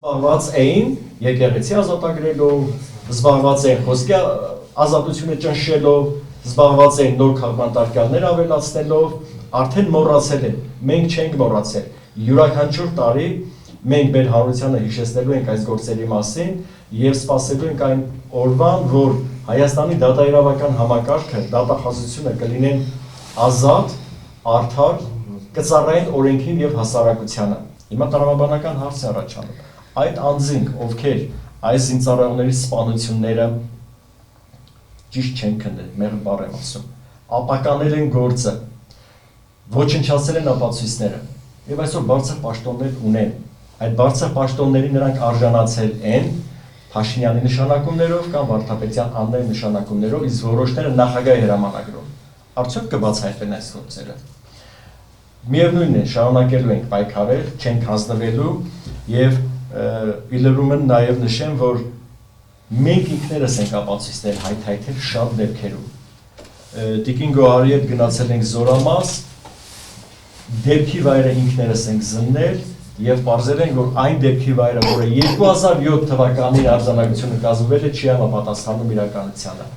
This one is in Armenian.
Զբաղված էին եկեղեցի ազատագրելով, զբաղված էին խոսքի ազատությունը ճնշելով, զբաղված էին նոր քաղաքականներ ավելացնելով, արդեն մոռացել են, մենք չենք մոռացել, յուրաքանչյուր տարի մենք մեր հանրությանը հիշեցնելու ենք այս գործերի մասին եւ սպասելու ենք այն օրվան, որ Հայաստանի դատաիրավական համակարգը, դատախազությունը կլինեն ազատ, արդար, կծառայեն օրենքին եւ հասարակությանը։ Հիմա տրամաբանական հարց է առաջանում։ Այդ անձինք, ովքեր այս զինծառայողների սպանությունները ճիշտ չեն քննել, մեղմ բառ եմ ասում, ապականել են գործը, ոչնչացել են ապացույցները եւ այսօր բարձր պաշտոններ ունեն։ Այդ բարձր պաշտոնների նրանք արժանացել են Փաշինյանի նշանակումներով կամ Վարդապետյան Աննայի նշանակումներով, իսկ որոշները նախագահի հրամանագրով։ Արդյոք կբացահայտվեն այս գործերը։ Միևնույնն է, շարունակելու ենք պայքարել, չենք հանձնվելու եւ իլրումն նաեւ նշեմ, որ մենք ինքներս ենք ապացույցներ հայթայթել շատ դեպքերում։ Տիկին Գոհարի հետ գնացել ենք Զորամաս, դեպքի վայրը ինքներս ենք զննել եւ պարզել ենք, որ այն դեպքի վայրը, որը 2007 թվականին արձանագրությունը կազմվել է, չի համապատասխանում իրականությանը։